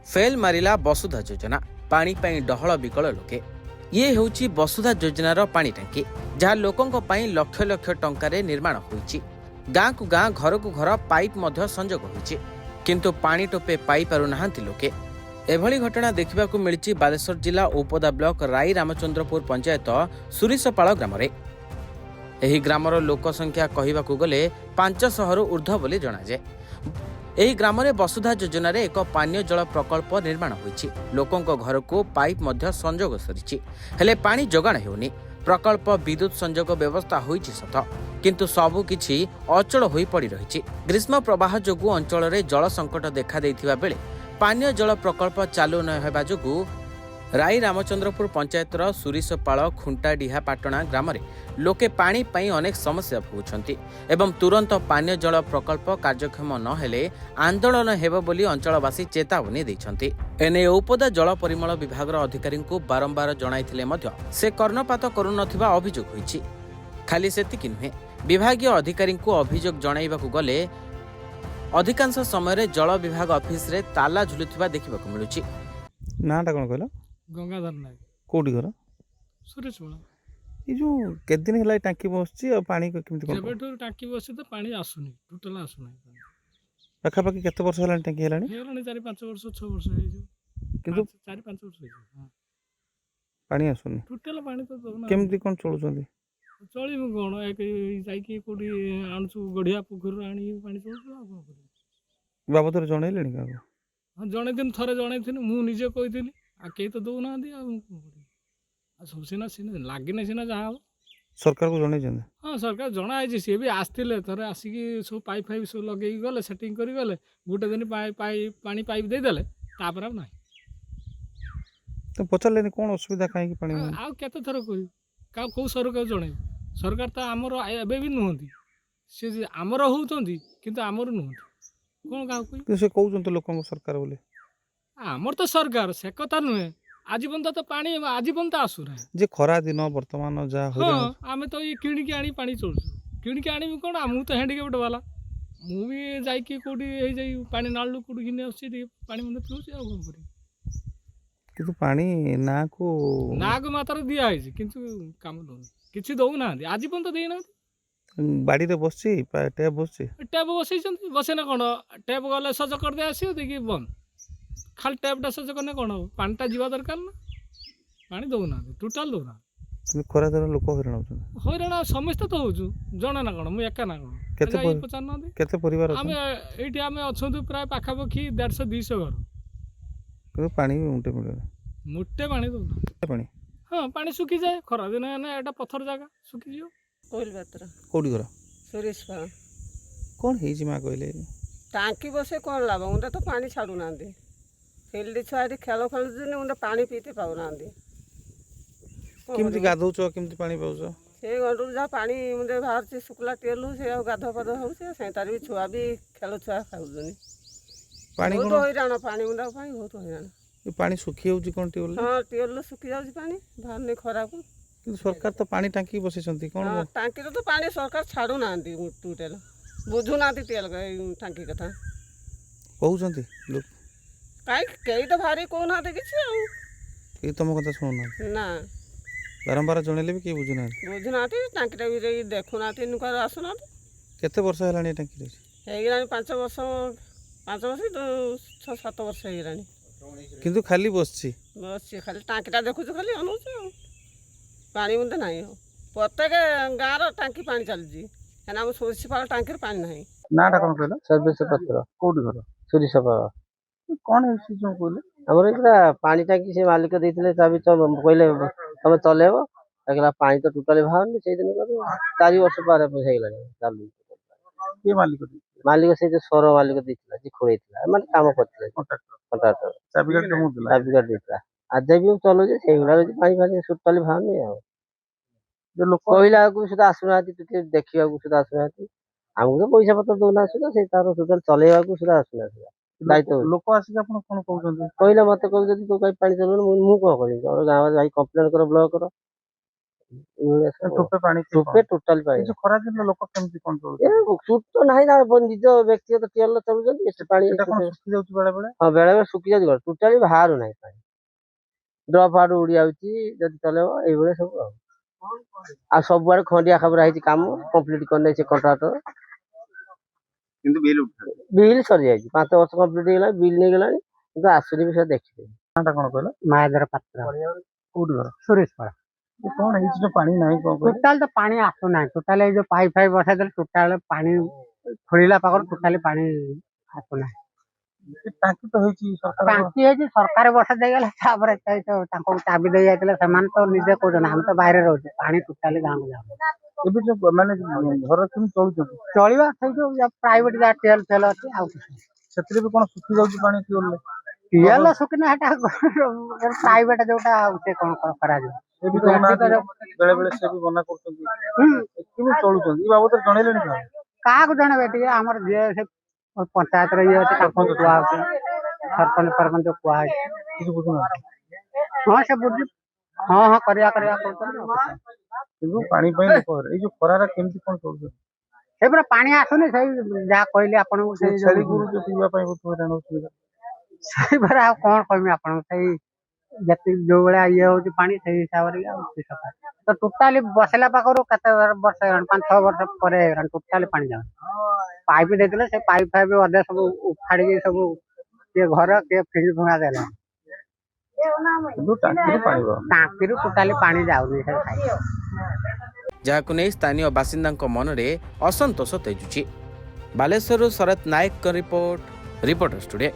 Fail मारिला वसुधा योजना पानी पाई डहल विकल लोके। ये होउची वसुधा योजनार पानी टांकी जहाँ लोकों पाई लक्ष लक्ष टंकार निर्माण होईची। गाँ को गाँ घर को घर पाइप मध्य संजोग होईची, किंतु पानी टोपे पाई पारु नाहांती लोके। एभली घटना देखिबाकू मिलिची बालेश्वर जिला ओपदा ब्लॉक राई रामचंद्रपुर पंचायत सुरीसपाଳ ग्रामरे। एही ग्रामर लोक संख्या कहिबाकू गले 500 रु ऊर्ध्व बोली जणाजे। एही ग्रामरे वसुधा योजना रे एक पानीय जल प्रकल्प निर्माण होईची। लोकों घर को पाइप मध्य संजोग सरीची, हेले पानी जोगाण हेउनी। प्रकल्प विद्युत संजोग व्यवस्था होईची सत, किंतु सबु किछि अचल होई पड़ी रहिछि। ग्रीष्म प्रवाह जोगु अंचल रे जल संकट देखा देइथिबा बेले पानीय जल प्रकल्प चालू न हेबा जोगु राई रामचंद्रपुर पंचायतर सुरीसपाଳ खुंटाडीहा पाटणा ग्राम लोके पानी पाई अनेक समस्या भोगुछंती एवं तुरंत पानीय जल प्रकल्प कार्यक्षम न हेले आंदोलन हेबो बोली अंचलवासी चेतावनी दैछंती। एने औपदा जल परिमल विभागर अधिकारी को बारंबार जणाइथिले मध्य से कर्णपात करू नथिबा अभियोग होईछि। खाली सेतिकि नुहे, विभागीय अधिकारी को अभियोग जणाइबाकू गले अधिकांश समय जल विभाग ऑफिस रे ताला झुलुथिबा देखिबाकू मिलुछि। नाटा कौन कहला? गंगाधर नायक। कोठी घर? सुरेशपाଳ। ये जो केते दिन होला टांकी बसछि और पानी को केमति कोन? जेबेठू टांकी बसी तो पानी आसुनी, टोटल आसुनी। पाखा पाखी केते वर्ष होला टांकी हेलानी? हेलानी 4-5 वर्ष 6 वर्ष हे जो। किंतु 4-5 वर्ष हे। हां। पानी आसुनी। टोटल पानी तो दउना। केमति कोन चलुछंदी? चलिबो कोन एक जाईकी कोडी आणछु गढिया पोखर आनी पानी चलछु आ कोन करी। बाबतरे जणैलेनी का? हां जणे दिन थरे जणैथिनी मु निजे कहिथिनी आ के तो दउना दी आ कोन करी। आ सब सिना लागिने सिना जा हो। सरकार को जणै जंदे? हाँ सरकार जना है सी भी आसते थे आसिकी सब पाइप फाइप सब लगे गले सेटिंग कर गले गोटे दिन पानी पाइप देदेले तापर ना तो पचारलेनी कोन असुविधा काहे कि पानी आ केते थर कह कौ सरकार जणे सरकार तो आमर एबे भी नुहंती से आमर होउतंती किंतु आमर नुहंती कोन का कोई तो से कहउछन तो लोकन सरकार बोले आमर तो सरकार से कथा नुहे आजीवन तो पानी आजीवन तो आसु रहे जे खरा दिन वर्तमान जा हो हाँ आम तो ये किणिकी आनी पानी चलुछु किणिकी आनी कौन आमु तो हैंडिकेप्ट वाला मु भी जाइकी कोडी हे जाई पानी नाळलु कोडी किने आसी पानी मन पिउछि आ कोन करी किंतु पानी ना को मात्र दिया है किंतु काम दउ किछि दउ ना आजीवन तो देना बाड़ी रे बसछि टैप बसछि टैप बसै छथि बसे ना कोन टैप गले सज कर दे आसी देखि बंद खाली टैप टा सज करने कोन पानी टा जीवा दरकार ना पानी दउ ना टोटल दउ ना खरा दिन लोक हैरान होछन हैरान समस्त तो होछु जणा ना कोन मु एका ना कोन केते परिवार आमे एठी आमे अछंतु प्राय पाखा पाखी 150-200 घर किंतु पानी मुटे मिले मुटे पानी दउ ना पानी हाँ पानी सुखी जाए खरा दिन ना एटा पत्थर जगह सुखी जियो कोइल बात्र कोडी घर सुरेशपाଳ कोन हेजी मा कहले टांकी बसे कौन लाभ उन्हें तो पानी छाड़ू ना फिल्ड छुआ खेल खेलुन उन्हें पानी पीते पाऊ ना केमति गाधौछ केमति पानी पाउछ से गंडू जहाँ पानी मुझे बाहर शुक्ला टेलु से गाध पाध हो तार भी छुआ भी खेल छुआ खाऊन पानी बहुत हैरान पानी मुंडा बहुत हैरान पानी सुखी होउची कोन टियोल हाँ टेल सुखी जाऊँ पानी बाहर नहीं खरा को सरकार तो पानी टांकी बसैछंती कोन टांकी तो पानी सरकार छाड़ू ना टूटेल बुझू ना टेल टांकी कथा कहउछंती लोक कहीं कई तो भारी कहना कि तुम कथा शुणुना ना बारंबार जनइले भी किए बुझुना बुझुना टांकीटा भी देखुना नुकार आसुना केते वर्ष हेलानी टांकी हो 5 वर्ष 6-7 वर्ष हो किंतु खाली बसछि बस खाली टांकीटा देखुଛୁ खाली अनुଛୁ पानी मुंदे नहीं हो प्रत्येक गाँव टांकी पानी चलुଛି କାହିଁକିନା ଆମ ସୁରିଶପାଳ ଟାଙ୍କିରେ ପାଣି ନାହିଁ। नाटा कोन कहला? सर्विस पत्र कोडी घर सुरीसपाଳ कोन हेसी जो कहले हमर इतना पानी टांकी से मालिक देथिले चाबी कहले तमे चलेबो एकला पानी तो टोटली बाहरनी से दिन कर 4 वर्ष पारे पैसा गेलानी चालू के मालिक से जो सर मालिक देथिला जे खोलेथिला माने काम करथिले कॉन्ट्रैक्टर चाबी कार्ड कमु दिला चाबी कार्ड देथिला आज भी चलो जे सेगुला पानी पानी टोटली बाहरनी आ जो लोक कहला को सुधा आसुना ती देखिया को सुधा आसुना हमको तो पैसा पत्र दोना सुधा से तार टोटल चलेवा को सुधा आसुना दायित्व लोक आसी आपण कोन कहउछंती कहला मते कहउ जदी तो कहीं पानी चलो मु को करी और गाँव जाई कंप्लेन कर ब्लॉक कर ଏଇଭଳିଆ ସବୁ। ଟୋପେ ପାଣି ଟୋପେ ଟୋଟାଲି ପାଣି ଏ ଯୋଉ ଖରା ଦିନ ଲୋକ କେମିତି କଣ ଚଳୁଛନ୍ତି? ଏ ସୁତ ନାହିଁ ନା ନିଜ ବ୍ୟକ୍ତିଗତ ଟିଅଲ ଚଳୁଛନ୍ତି ଏତେ ପାଣି ସେଟା କଣ ଶୁଖି ଯାଉଛି ବେଳେ ବେଳେ? ହଁ ବେଳେ ବେଳେ ଶୁଖି ଯାଉଛି ଟୋଟାଲି ବାହାରୁ ନାହିଁ ପାଣି ଡ୍ରପ ଆଡୁ ଉଡି ଯାଉଛି ଯଦି ଚଲେଇବ ଏଇଭଳିଆ ସବୁ ଆଉ ସବୁଆଡେ ଖଣ୍ଡିଆ ଖାବରା ହେଇଛି କାମ କମ୍ପ୍ଲିଟ କରିନେଇ ସେ କଣ୍ଟ୍ରାକ୍ଟର କିନ୍ତୁ ବିଲ୍ ବିଲ୍ ସରିଯାଇଛି 5 ବର୍ଷ କମ୍ପ୍ଲିଟ ହେଇଗଲାଣି ବିଲ୍ ନେଇଗଲାଣି କିନ୍ତୁ ଆସୁନି ବି ସେ ଦେଖିବେ ନାଁଟା କଣ କହିଲ? ମାୟାଧର ପାତ୍ର କୋଉଠି ଘର? ସୁରେଶ ପାଳ ଏ କଣ ହେଇଛି ଯୋଉ ପାଣି ନାହିଁ କଣ କହିଲ? ଟୋଟାଲ ତ ପାଣି ଆସୁନାହିଁ ଟୋଟାଲ ଏଇ ଯୋଉ ପାଇପ୍ ଫାଇପ୍ ବସାଇ ଦେଲେ ଟୋଟାଲ ପାଣି ଖୋଳିଲା ପାଖରୁ ଟୋଟାଲି ପାଣି ଆସୁନାହିଁ। ଏ ଟାଙ୍କି ତ ହେଇଛି ସରକାର ଟାଙ୍କି ହେଇଛି ସରକାର ବର୍ଷା ଦେଇଗଲା ତାପରେ ତାଙ୍କୁ ଚାବି ଦେଇ ଯାଇଥିଲେ ସେମାନେ ତ ନିଜେ କହୁଛନ୍ତି ଆମେ ତ ବାହାରେ ରହୁଛୁ ପାଣି ଟୋଟାଲି ଗାଁକୁ ଯାଉନି। ଏବେ ଯୋଉ ମାନେ ଘର କେମିତି ଚଳୁଛନ୍ତି ଚଳିବା ସେଇ ଯୋଉ ପ୍ରାଇଭେଟ ଯାହା ଟିଏଲ ଫେଲ ଅଛି ଆଉ କିଛି ସେଥିରେ ବି କଣ ଶୁଖି ଯାଉଛି ପାଣି ଟିଅଲରେ? ଟିଏଲ ଶୁଖିନା ସେଟା ପ୍ରାଇଭେଟ ଯୋଉଟା ଆଉ ସେ କଣ କରାଯିବ। ସେ ବି ଦଉନାହାନ୍ତି ବେଳେ ବେଳେ ସେ ବି ମନା କରୁଛନ୍ତି କେମିତି ଚଳୁଛନ୍ତି ଏ ବାବଦରେ ଜଣେଇଲେଣି କଣ? କାହାକୁ ଜଣେଇବେ ଟିକେ ଆମର ଯିଏ ସେ ପଞ୍ଚାୟତରେ ଇଏ ଅଛି ତାଙ୍କୁ କୁହାହଉଛି ସରପଞ୍ଚ ଫରପଞ୍ଚ କୁହାହଉଛି କିଛି ବୁଝୁନାହାନ୍ତି ହଁ ସେ ବୁଝି ହଁ ହଁ କରିବା କହୁଛନ୍ତି ଆଉ। କିନ୍ତୁ ପାଣି ପାଇଁ ଲୋକ ଏଇ ଯୋଉ ଖରାରେ କେମିତି କଣ ଚଳୁଛନ୍ତି? ସେପଟେ ପାଣି ଆସୁନି ସେଇ ଯାହା କହିଲି ଆପଣଙ୍କୁ ସେ ସେଇ ଛେଳି ଗୋରୁ ଯୋଉ ପିଇବା ପାଇଁ ବହୁତ ହଇରାଣ ହଉଛନ୍ତି ସେଇପରା ଆଉ କଣ କହିବି ଆପଣଙ୍କୁ ସେଇ ଯେତିକି ଯୋଉ ଭଳିଆ ଇଏ ହଉଛି ପାଣି ସେଇ ହିସାବରେ ଆଉ ତ ଟୋଟାଲି ବସିଲା ପାଖରୁ କେତେ ବର୍ଷ ହେଇଗଲାଣି 5-6 ବର୍ଷ ପରେ ହେଇଗଲାଣି ଟୋଟାଲି ପାଣି ଯାଉନି। ପାଇପ୍ ଦେଇଥିଲେ ସେ ପାଇପ୍ ଫାଇପ୍ ଅଧେ ସବୁ ଉଖାଡ଼ିକି ସବୁ କିଏ ଘର କିଏ ଫିଙ୍ଗି ଫୁଙ୍ଗା ଦେଲେ କିନ୍ତୁ ଟାଙ୍କିରୁ ପାଣି ବାହାରୁନି। ଟାଙ୍କିରୁ ଟୋଟାଲି ପାଣି ଯାଉନି ସେ ସାଇଡ୍। ଯାହାକୁ ନେଇ ସ୍ଥାନୀୟ ବାସିନ୍ଦାଙ୍କ ମନରେ ଅସନ୍ତୋଷ ତେଜୁଛି। ବାଲେଶ୍ୱରରୁ ଶରତ ନାୟକଙ୍କ ରିପୋର୍ଟ ରିପୋର୍ଟର୍ସ ଟୁଡେ।